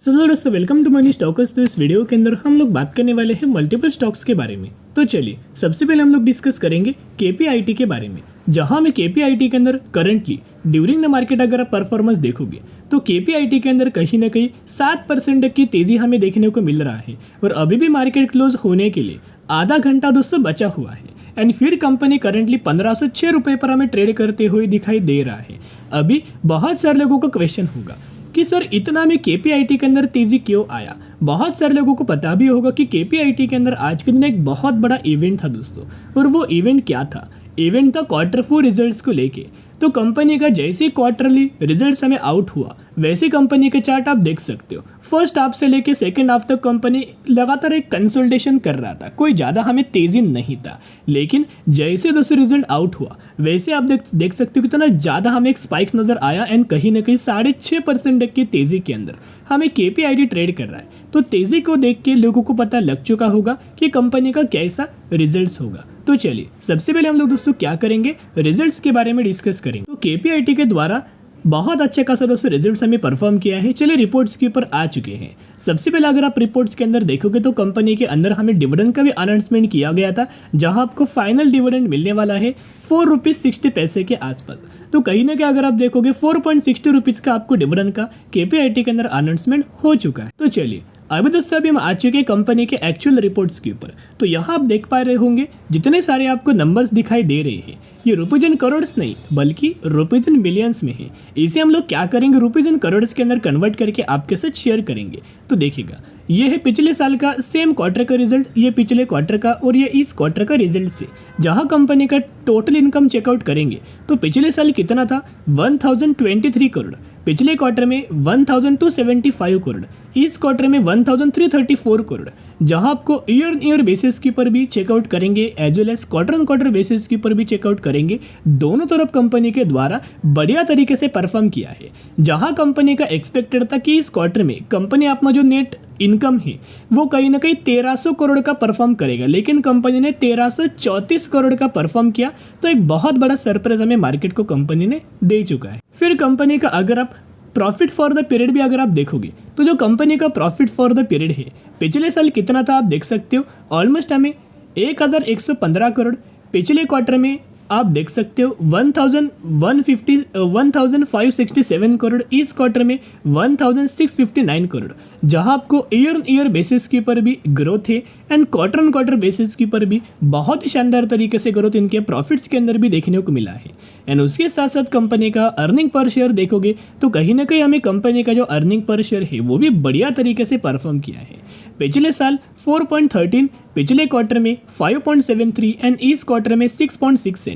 चलो दोस्तों, welcome to money stalkers. तो इस वीडियो के अंदर हम लोग बात करने वाले हैं मल्टीपल स्टॉक्स के बारे में। तो चलिए, सबसे पहले हम लोग डिस्कस करेंगे केपीआईटी के बारे में, जहां में केपीआईटी के अंदर करंटली ड्यूरिंग द मार्केट अगर आप परफॉर्मेंस देखोगे तो केपीआईटी के अंदर कहीं ना कहीं 7% की तेजी हमें देखने को मिल रहा है और अभी भी मार्केट क्लोज होने के लिए आधा घंटा दोस्तों बचा हुआ है। एंड फिर कंपनी करंटली 1506 रुपये पर हमें ट्रेड करते हुए दिखाई दे रहा है। अभी बहुत सारे लोगों का क्वेश्चन होगा कि सर इतना में केपीआईटी के अंदर तेजी क्यों आया। बहुत सारे लोगों को पता भी होगा कि केपीआईटी के अंदर आज के दिन एक बहुत बड़ा इवेंट था दोस्तों, और वो इवेंट क्या था? इवेंट था Q4 रिजल्ट्स को लेके। तो कंपनी का जैसे क्वार्टरली रिजल्ट्स हमें आउट हुआ वैसे कंपनी के चार्ट आप देख सकते हो। फर्स्ट हाफ से लेके सेकंड हाफ तक कंपनी लगातार एक कंसोलिडेशन कर रहा था, कोई ज़्यादा हमें तेजी नहीं था। लेकिन जैसे दोस्तों रिजल्ट आउट हुआ वैसे आप देख सकते हो कितना ज़्यादा हमें एक स्पाइक्स नज़र आया एंड कहीं ना कहीं 6.5% की तेज़ी के अंदर हमें केपीआईटी ट्रेड कर रहा है। तो तेज़ी को देख के लोगों को पता लग चुका होगा कि कंपनी का कैसा रिजल्ट्स होगा। तो चलिए, सबसे पहले हम लोग दोस्तों क्या करेंगे, रिजल्ट्स के बारे में डिस्कस करेंगे। तो केपीआईटी के द्वारा बहुत अच्छे खासा दोस्तों रिजल्ट्स हमें परफॉर्म किया है। चलिए, रिपोर्ट्स के ऊपर आ चुके हैं। सबसे पहले अगर आप रिपोर्ट्स के अंदर देखोगे तो कंपनी के अंदर हमें डिविडेंड का भी अनाउंसमेंट किया गया था, जहां आपको फाइनल डिविडेंड मिलने वाला है 4 रुपीज़ 60 पैसे के आसपास। तो कहीं ना कहीं अगर आप देखोगे 4.60 रुपीज़ का आपको डिविडेंड का केपीआईटी के अंदर अनाउंसमेंट हो चुका है। तो चलिए, अभी दोस्तों अभी हम आ चुके हैं कंपनी के एक्चुअल रिपोर्ट्स के ऊपर। तो यहाँ आप देख पा रहे होंगे जितने सारे आपको नंबर्स दिखाई दे रहे हैं, ये रुपीज इन करोड़्स नहीं बल्कि रुपीज इन मिलियंस में है। इसे हम लोग क्या करेंगे, रुपीज इन करोड़्स के अंदर कन्वर्ट करके आपके साथ शेयर करेंगे। तो देखिएगा, ये है पिछले साल का सेम क्वार्टर का रिजल्ट, ये पिछले क्वार्टर का और ये इस क्वार्टर का रिजल्ट से जहां कंपनी का टोटल इनकम चेकआउट करेंगे तो पिछले साल कितना था, 1023 करोड़। पिछले क्वार्टर में 1275 करोड़, इस क्वार्टर में 1334 करोड़। जहां आपको ईयर बेसिस के ऊपर भी चेकआउट करेंगे as well as quarter basis के ऊपर भी चेकआउट करेंगे, दोनों तरफ कंपनी के द्वारा बढ़िया तरीके से परफॉर्म किया है। जहां कंपनी का एक्सपेक्टेड था कि इस क्वार्टर में कंपनी अपना जो नेट इनकम है वो कहीं ना कहीं 1300 करोड़ का परफॉर्म करेगा, लेकिन कंपनी ने 1334 करोड़ का परफॉर्म किया। तो एक बहुत बड़ा सरप्राइज हमें मार्केट को कंपनी ने दे चुका है। फिर कंपनी का अगर आप प्रॉफिट फॉर द पीरियड भी अगर आप देखोगे तो जो कंपनी का प्रॉफिट फॉर द पीरियड है पिछले साल कितना था आप देख सकते हो, ऑलमोस्ट हमें 1115 करोड़। पिछले क्वार्टर में आप देख सकते हो 1567 करोड़, इस क्वार्टर में 1659 करोड़। जहां आपको ईयर बेसिस के ऊपर भी ग्रोथ है एंड क्वार्टर बेसिस के ऊपर भी बहुत ही शानदार तरीके से ग्रोथ इनके प्रॉफिट्स के अंदर भी देखने को मिला है। एंड उसके साथ साथ कंपनी का अर्निंग पर शेयर देखोगे तो कहीं ना कहीं हमें कंपनी का जो अर्निंग पर शेयर है वो भी बढ़िया तरीके से परफॉर्म किया है। पिछले साल 4.13, पिछले क्वार्टर में 5.73 एंड इस क्वार्टर में 6.6 सेंट।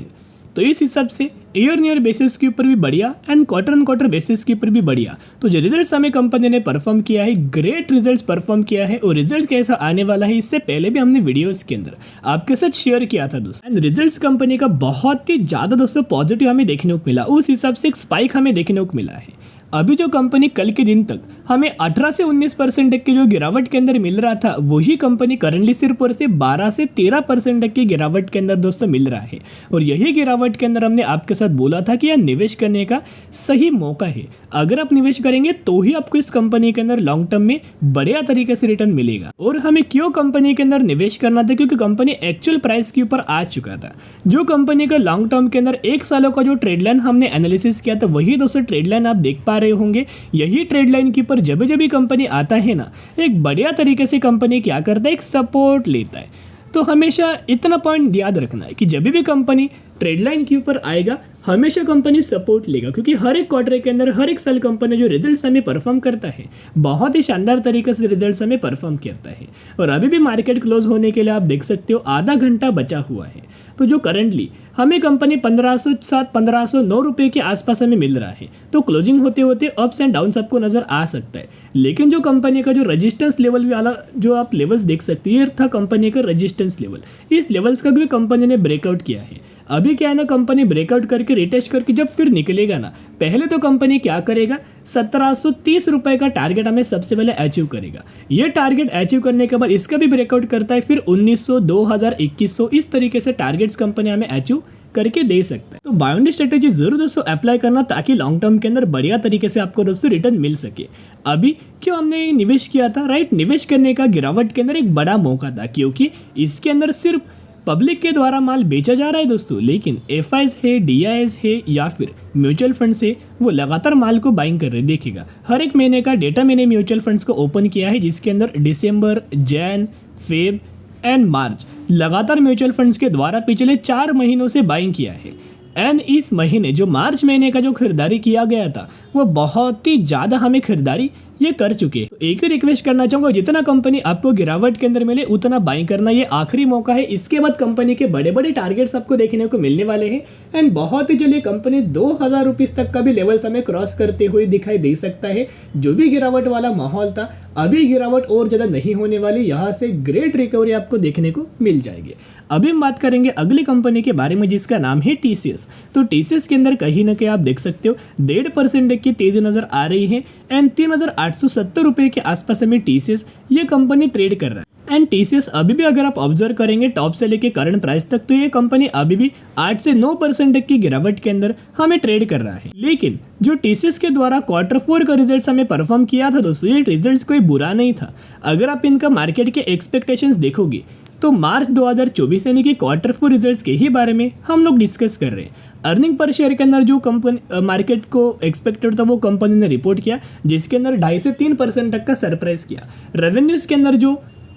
तो इस हिसाब से ईयर बेसिस के ऊपर भी बढ़िया एंड क्वार्टर बेसिस के ऊपर भी बढ़िया। तो जो रिजल्ट्स हमें कंपनी ने परफॉर्म किया है, ग्रेट रिजल्ट्स परफॉर्म किया है। और रिजल्ट कैसा आने वाला है इससे पहले भी हमने वीडियोस के अंदर आपके साथ शेयर किया था दोस्तों। एंड रिजल्ट्स कंपनी का बहुत ही ज़्यादा दोस्तों पॉजिटिव हमें देखने को मिला, उस हिसाब से एक स्पाइक हमें देखने को मिला है। अभी जो कंपनी कल के दिन तक हमें 18 से 19% की जो गिरावट के अंदर मिल रहा था, वही कंपनी करंटली सिर्फ और सिर्फ 12 से 13% की गिरावट के अंदर दोस्तों मिल रहा है। और यही गिरावट के अंदर हमने आपके साथ बोला था कि यह निवेश करने का सही मौका है। अगर आप निवेश करेंगे तो ही आपको इस कंपनी के अंदर लॉन्ग टर्म में बढ़िया तरीके से रिटर्न मिलेगा। और हमें क्यों कंपनी के अंदर निवेश करना था, क्योंकि कंपनी एक्चुअल प्राइस के ऊपर आ चुका था। जो कंपनी का लॉन्ग टर्म के अंदर 1 सालों का जो ट्रेड लाइन हमने एनालिसिस किया था, वही दोस्तों ट्रेड लाइन आप देख पा रहे होंगे। यही ट्रेड लाइन के ऊपर जब जब कंपनी आता है ना, एक बढ़िया तरीके से कंपनी क्या करता है, एक सपोर्ट लेता है। तो हमेशा इतना पॉइंट याद रखना है कि जब भी कंपनी ट्रेड लाइन के ऊपर आएगा हमेशा कंपनी सपोर्ट लेगा, क्योंकि हर एक क्वार्टर के अंदर हर एक साल कंपनी जो रिजल्ट्स हमें परफॉर्म करता है बहुत ही शानदार तरीके से रिजल्ट्स हमें परफॉर्म करता है। और अभी भी मार्केट क्लोज होने के लिए आप देख सकते हो आधा घंटा बचा हुआ है। तो जो करंटली हमें कंपनी 1509 रुपये के आसपास हमें मिल रहा है। तो क्लोजिंग होते होते अप्स एंड डाउन्स आपको नजर आ सकता है, लेकिन जो कंपनी का जो रजिस्टेंस लेवल वाला जो आप लेवल्स देख सकते हैं, ये था कंपनी का रजिस्टेंस लेवल। इस लेवल्स का भी कंपनी ने ब्रेकआउट किया है। अभी क्या है ना, कंपनी ब्रेकआउट करके रिटेस्ट करके जब फिर निकलेगा ना, पहले तो कंपनी क्या करेगा, 1730 रुपये का टारगेट हमें सबसे पहले अचीव करेगा। ये टारगेट अचीव करने के बाद इसका भी ब्रेकआउट करता है, फिर 1900, 2000, 2100 इस तरीके से टारगेट्स कंपनी हमें अचीव करके दे सकता है। तो बाय ऑन डी स्ट्रेटेजी जरूर दोस्तों अप्लाई करना ताकि लॉन्ग टर्म के अंदर बढ़िया तरीके से आपको दोस्तों रिटर्न मिल सके। अभी क्यों हमने निवेश किया था, राइट? निवेश करने का गिरावट के अंदर एक बड़ा मौका था, क्योंकि इसके अंदर सिर्फ पब्लिक के द्वारा माल बेचा जा रहा है दोस्तों, लेकिन एफआईज है, डीआईएस है या फिर म्यूचुअल फंड्स है, वो लगातार माल को बाइंग कर रहे हैं। देखिएगा हर एक महीने का डेटा मैंने म्यूचुअल फंड्स को ओपन किया है, जिसके अंदर दिसंबर, जैन, फेब एंड मार्च लगातार म्यूचुअल फंड्स के द्वारा पिछले 4 महीनों से बाइंग किया है। एंड इस महीने जो मार्च महीने का जो खरीदारी किया गया था वो बहुत ही ज़्यादा हमें खरीदारी ये कर चुके हैं। तो एक ही रिक्वेस्ट करना चाहूँगा, जितना कंपनी आपको गिरावट के अंदर मिले उतना बाइंग करना, ये आखिरी मौका है। इसके बाद कंपनी के बड़े बड़े टारगेट्स आपको देखने को मिलने वाले हैं एंड बहुत ही जल्दी कंपनी 2000 रुपीज़ तक का भी लेवल्स हमें क्रॉस करते हुए दिखाई दे सकता है। जो भी गिरावट वाला माहौल था, अभी गिरावट और ज़्यादा नहीं होने वाली, यहाँ से ग्रेट रिकवरी आपको देखने को मिल जाएगी। अभी हम बात करेंगे अगली कंपनी के बारे में जिसका नाम है टीसीएस। तो टीसीएस के अंदर कहीं ना कहीं आप देख सकते हो 1.5% की तेजी नजर आ रही है एंड 3870 रुपए के आसपास हमें टीसीएस ये कंपनी ट्रेड कर रहा है। एंड टीसीएस अभी भी अगर आप ऑब्जर्व करेंगे टॉप से लेके करंट प्राइस तक, तो ये कंपनी अभी भी 8 से 9% तक की गिरावट के अंदर हमें ट्रेड कर रहा है। लेकिन जो टीसीएस के द्वारा Q4 का रिजल्ट्स हमें परफॉर्म किया था दोस्तों, ये रिजल्ट्स कोई बुरा नहीं था। अगर आप इनका मार्केट के एक्सपेक्टेशंस देखोगे तो मार्च 2024 यानी कि Q4 रिजल्ट्स के ही बारे में हम लोग डिस्कस कर रहे हैं। अर्निंग पर शेयर के अंदर जो कंपनी मार्केट को एक्सपेक्टेड था वो कंपनी ने रिपोर्ट किया, जिसके अंदर 2.5 से 3% तक का सरप्राइज किया। रेवेन्यूज के अंदर जो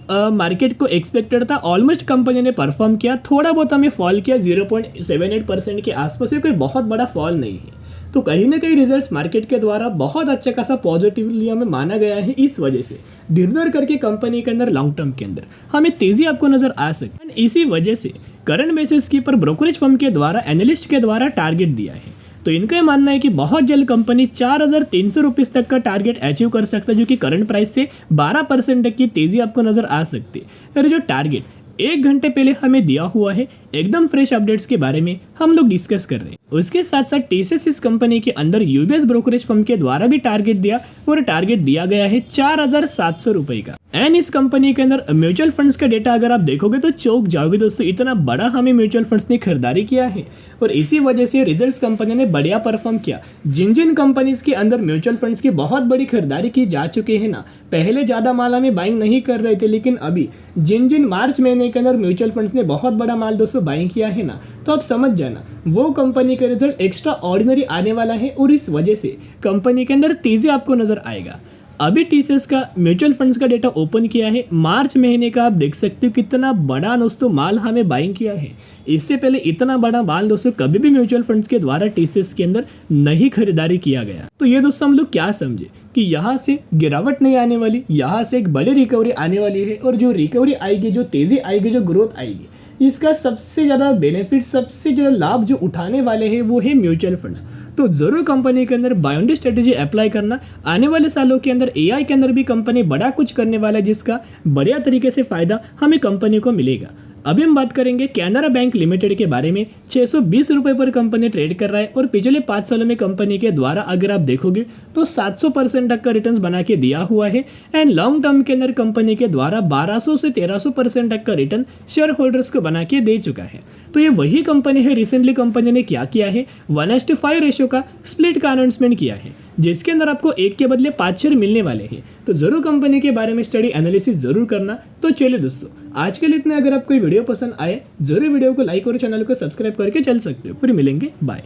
मार्केट को एक्सपेक्टेड था ऑलमोस्ट कंपनी ने परफॉर्म किया, थोड़ा बहुत हमें फॉल किया 0.78% के आसपास, ये कोई बहुत बड़ा फॉल नहीं है। तो कहीं ना कहीं रिजल्ट्स मार्केट के द्वारा बहुत अच्छा खासा पॉजिटिवली हमें माना गया है। इस वजह से धीरे धीरे करके कंपनी के अंदर लॉन्ग टर्म के अंदर हमें तेजी आपको नजर आ सकती है। इसी वजह से करंट बेसिस के पर ब्रोकरेज फर्म के द्वारा एनालिस्ट के द्वारा टारगेट दिया है। तो इनका मानना है कि बहुत जल्द कंपनी 4300 रुपीज़ तक का टारगेट अचीव कर सकता है, जो कि करंट प्राइस से 12% तक की तेजी आपको नजर आ सकती है। और जो टारगेट 1 घंटे पहले हमें दिया हुआ है, एकदम फ्रेश अपडेट्स के बारे में हम लोग डिस्कस कर रहे हैं। उसके साथ साथ टीसीएस इस कंपनी के अंदर यूबीएस ब्रोकरेज फर्म के द्वारा भी टारगेट दिया और टारगेट दिया गया है 4700 रुपए का। एंड इस कंपनी के अंदर म्यूचुअल फंड्स का डेटा अगर आप देखोगे तो चौंक जाओगे दोस्तों, इतना बड़ा हमें म्यूचुअल फंड्स ने खरीदारी किया है और इसी वजह से रिजल्ट्स कंपनी ने बढ़िया परफॉर्म किया। जिन जिन कंपनीज के अंदर म्यूचुअल फंड्स की बहुत बड़ी खरीदारी की जा चुकी है ना, पहले ज़्यादा माल हमें बाइंग नहीं कर रहे थे, लेकिन अभी जिन जिन मार्च महीने के अंदर म्यूचुअल फंड्स ने बहुत बड़ा माल दोस्तों बाइंग किया है ना, तो आप समझ जाना वो कंपनी का रिजल्ट एक्स्ट्रा ऑर्डिनरी आने वाला है और इस वजह से कंपनी के अंदर तेजी आपको नजर आएगा। अभी टीसीएस का म्यूचुअल फंड्स का डेटा ओपन किया है मार्च महीने का, आप देख सकते हो कितना बड़ा दोस्तों माल हमें बाइंग किया है। इससे पहले इतना बड़ा माल दोस्तों कभी भी म्यूचुअल फंड्स के द्वारा टीसीएस के अंदर नहीं खरीदारी किया गया। तो ये दोस्तों हम लोग क्या समझे कि यहाँ से गिरावट नहीं आने वाली, यहाँ से एक बड़ी रिकवरी आने वाली है और जो रिकवरी आएगी, जो तेजी आएगी, जो ग्रोथ आएगी, इसका सबसे ज़्यादा बेनिफिट, सबसे ज़्यादा लाभ जो उठाने वाले हैं वो है म्यूचुअल फंड्स। तो ज़रूर कंपनी के अंदर buy on the strategy apply करना। आने वाले सालों के अंदर एआई के अंदर भी कंपनी बड़ा कुछ करने वाला है, जिसका बढ़िया तरीके से फ़ायदा हमें कंपनी को मिलेगा। अभी हम बात करेंगे कैनरा बैंक लिमिटेड के बारे में। 620 रुपये पर कंपनी ट्रेड कर रहा है और पिछले 5 सालों में कंपनी के द्वारा अगर आप देखोगे तो 700% तक का रिटर्न्स बना के दिया हुआ है एंड लॉन्ग टर्म के अंदर कंपनी के द्वारा 1200 से 1300% तक का रिटर्न शेयर होल्डर्स को बना के दे चुका है। तो ये वही कंपनी है, रिसेंटली कंपनी ने क्या किया है, 1:5 रेशो का स्प्लिट का अनाउंसमेंट किया है, जिसके अंदर आपको 1 के बदले 5 शेयर मिलने वाले हैं। तो जरूर कंपनी के बारे में स्टडी एनालिसिस जरूर करना। तो चलिए दोस्तों, आज के लिए इतना। अगर आपको वीडियो पसंद आए जरूर वीडियो को लाइक और चैनल को सब्सक्राइब करके चल सकते हो। फिर मिलेंगे, बाय।